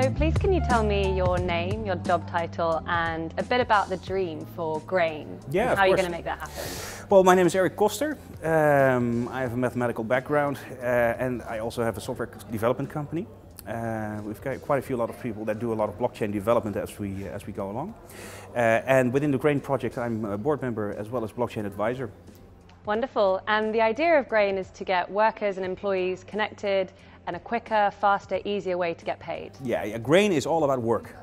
So please can you tell me your name, your job title, and a bit about the dream for Grain? Yeah, and how you're going to make that happen? Well, my name is Erik Koster. I have a mathematical background and I also have a software development company. We've got quite a lot of people that do a lot of blockchain development as we go along. And within the Grain project, I'm a board member as well as blockchain advisor. Wonderful. And the idea of Grain is to get workers and employees connected and a quicker, faster, easier way to get paid. Yeah, Grain is all about work.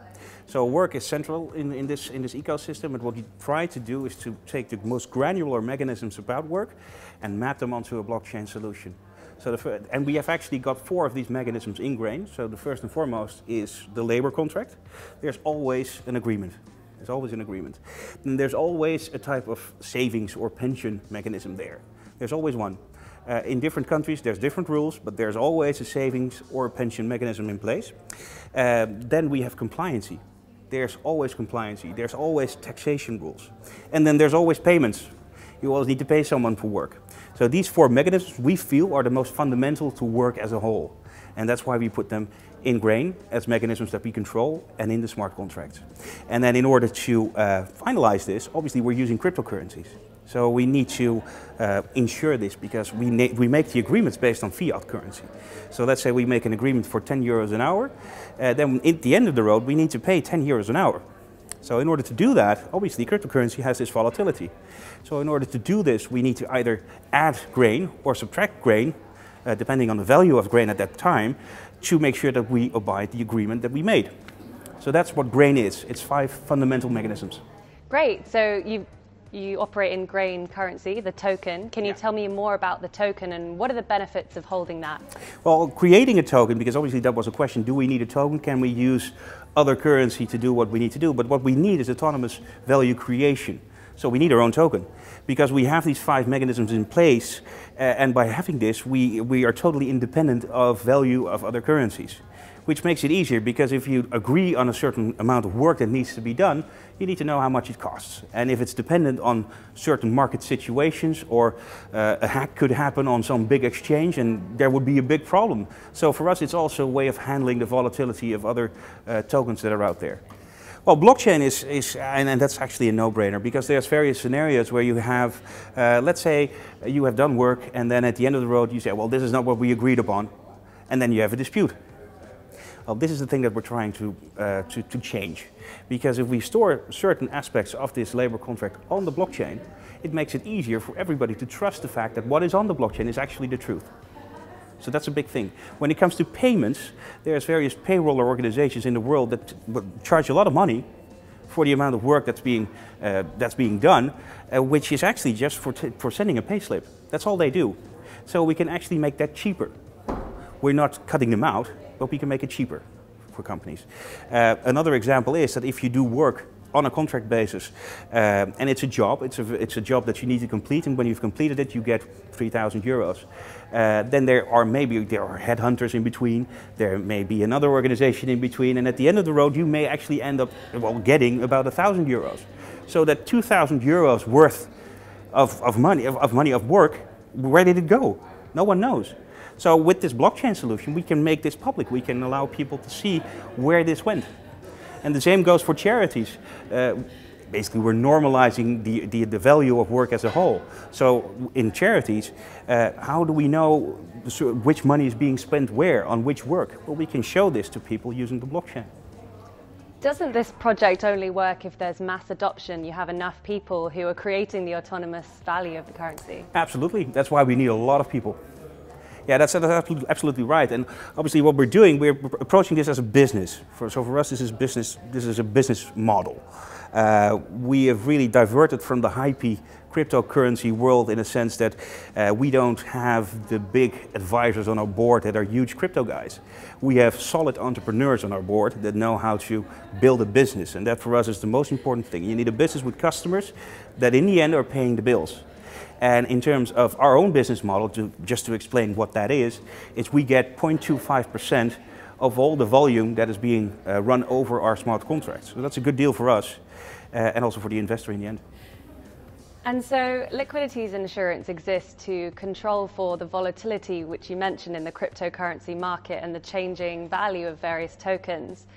So work is central in this ecosystem, and what we try to do is to take the most granular mechanisms about work and map them onto a blockchain solution. So and we have actually got 4 of these mechanisms in Grain. So the first and foremost is the labor contract. There's always an agreement. There's always an agreement. And there's always a type of savings or pension mechanism there. There's always one. In different countries there's different rules, but there's always a savings or a pension mechanism in place. Then we have compliancy. There's always compliancy. There's always taxation rules. And then there's always payments. You always need to pay someone for work. So these 4 mechanisms we feel are the most fundamental to work as a whole. And that's why we put them in Grain as mechanisms that we control and in the smart contracts. And then in order to finalize this, obviously we're using cryptocurrencies. So we need to ensure this because we make the agreements based on fiat currency. So let's say we make an agreement for 10 euros an hour, then at the end of the road we need to pay 10 euros an hour. So in order to do that, obviously cryptocurrency has this volatility. So in order to do this, we need to either add Grain or subtract Grain, depending on the value of Grain at that time, to make sure that we abide the agreement that we made. So that's what Grain is. It's 5 fundamental mechanisms. Great. So you operate in Grain currency, the token. Can you tell me more about the token and what are the benefits of holding that? Well, creating a token, because obviously that was a question, do we need a token? Can we use other currency to do what we need to do? But what we need is autonomous value creation. So we need our own token because we have these 5 mechanisms in place and by having this we are totally independent of value of other currencies. Which makes it easier because if you agree on a certain amount of work that needs to be done, you need to know how much it costs. And if it's dependent on certain market situations or a hack could happen on some big exchange and there would be a big problem. So for us it's also a way of handling the volatility of other tokens that are out there. Well, blockchain is and that's actually a no-brainer because there's various scenarios where you have, let's say you have done work and then at the end of the road you say, well, this is not what we agreed upon, and then you have a dispute. Well, this is the thing that we're trying to change. Because if we store certain aspects of this labor contract on the blockchain, it makes it easier for everybody to trust the fact that what is on the blockchain is actually the truth. So that's a big thing. When it comes to payments, there's various payroll organizations in the world that charge a lot of money for the amount of work that's being done, which is actually just for sending a payslip. That's all they do. So we can actually make that cheaper. We're not cutting them out, but we can make it cheaper for companies. Another example is that if you do work on a contract basis and it's a job, it's a job that you need to complete, and when you've completed it you get 3,000 euros. Then there are headhunters in between, there may be another organization in between, and at the end of the road you may actually end up getting about 1,000 euros. So that 2,000 euros worth of money of work, where did it go? No one knows. So with this blockchain solution, we can make this public. We can allow people to see where this went. And the same goes for charities. Basically, we're normalizing the value of work as a whole. So in charities, how do we know which money is being spent where, on which work? Well, we can show this to people using the blockchain. Doesn't this project only work if there's mass adoption? You have enough people who are creating the autonomous value of the currency? Absolutely. That's why we need a lot of people. Yeah, that's absolutely right. And obviously what we're doing, we're approaching this as a business. So for us, this is a business model. We have really diverted from the hypey cryptocurrency world in a sense that we don't have the big advisors on our board that are huge crypto guys. We have solid entrepreneurs on our board that know how to build a business, and that for us is the most important thing. You need a business with customers that in the end are paying the bills. And in terms of our own business model, just to explain what that is we get 0.25% of all the volume that is being run over our smart contracts. So that's a good deal for us and also for the investor in the end. And so liquidities insurance exists to control for the volatility which you mentioned in the cryptocurrency market and the changing value of various tokens.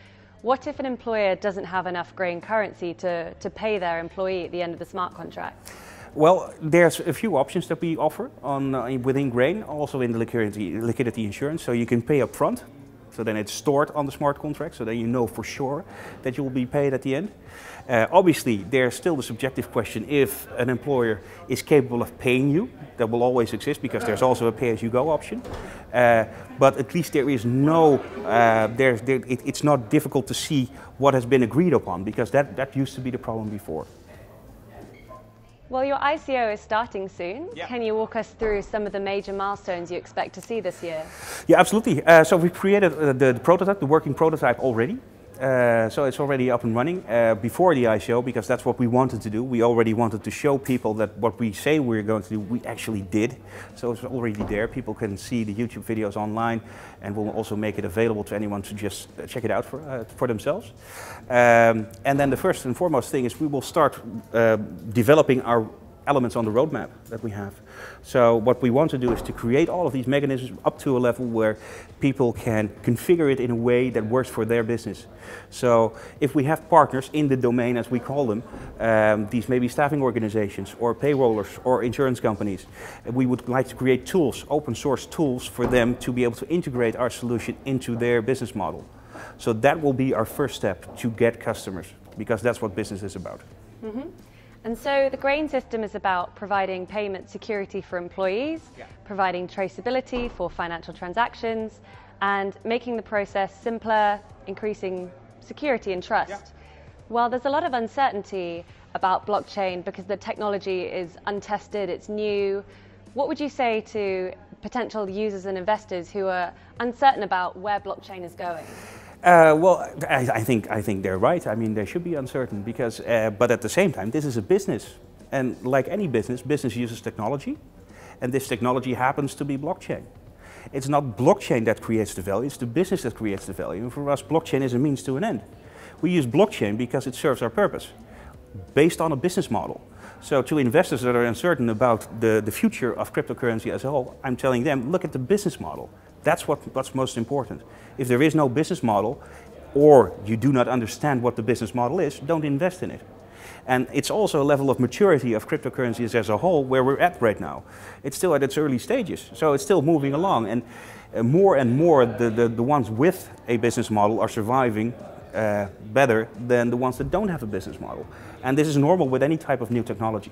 What if an employer doesn't have enough grain currency to pay their employee at the end of the smart contract? Well, there's a few options that we offer within grain, also in the liquidity insurance. So you can pay up front, so then it's stored on the smart contract, so then you know for sure that you will be paid at the end. Obviously, there's still the subjective question if an employer is capable of paying you. That will always exist because there's also a pay-as-you-go option. But at least there is no, it's not difficult to see what has been agreed upon, because that used to be the problem before. Well, your ICO is starting soon. Yeah. Can you walk us through some of the major milestones you expect to see this year? Yeah, absolutely. So we've created the prototype, the working prototype already. So it's already up and running before the ICO, because that's what we wanted to do. We already wanted to show people that what we say we're going to do, we actually did. So it's already there. People can see the YouTube videos online, and we'll also make it available to anyone to just check it out for themselves. And then the first and foremost thing is we will start developing our elements on the roadmap that we have. So what we want to do is to create all of these mechanisms up to a level where people can configure it in a way that works for their business. So if we have partners in the domain, as we call them, these may be staffing organizations or payrollers or insurance companies, we would like to create tools, open source tools for them to be able to integrate our solution into their business model. So that will be our first step to get customers, because that's what business is about. Mm-hmm. And so the grain system is about providing payment security for employees, providing traceability for financial transactions, and making the process simpler, increasing security and trust. Yeah. Well, there's a lot of uncertainty about blockchain because the technology is untested, it's new. What would you say to potential users and investors who are uncertain about where blockchain is going? Well, I think they're right. I mean, they should be uncertain because, but at the same time, this is a business, and like any business, business uses technology, and this technology happens to be blockchain. It's not blockchain that creates the value; it's the business that creates the value. And for us, blockchain is a means to an end. We use blockchain because it serves our purpose, based on a business model. So to investors that are uncertain about the future of cryptocurrency as a whole, I'm telling them, look at the business model. That's what's most important. If there is no business model, or you do not understand what the business model is, don't invest in it. And it's also a level of maturity of cryptocurrencies as a whole where we're at right now. It's still at its early stages, so it's still moving along. And more, the ones with a business model are surviving better than the ones that don't have a business model. And this is normal with any type of new technology.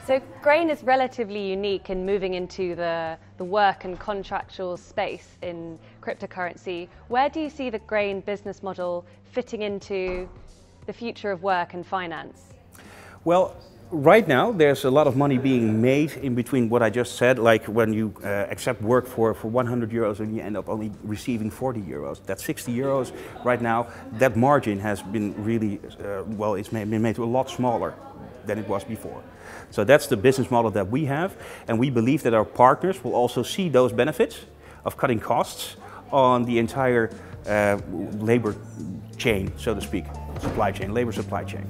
So grain is relatively unique in moving into the work and contractual space in cryptocurrency. Where do you see the grain business model fitting into the future of work and finance? Well, right now there's a lot of money being made in between what I just said, like when you accept work for 100 euros and you end up only receiving 40 euros. That's 60 euros right now. That margin has been really, well, it's been made a lot smaller than it was before. So that's the business model that we have, and we believe that our partners will also see those benefits of cutting costs on the entire labor chain, so to speak, supply chain, labor supply chain.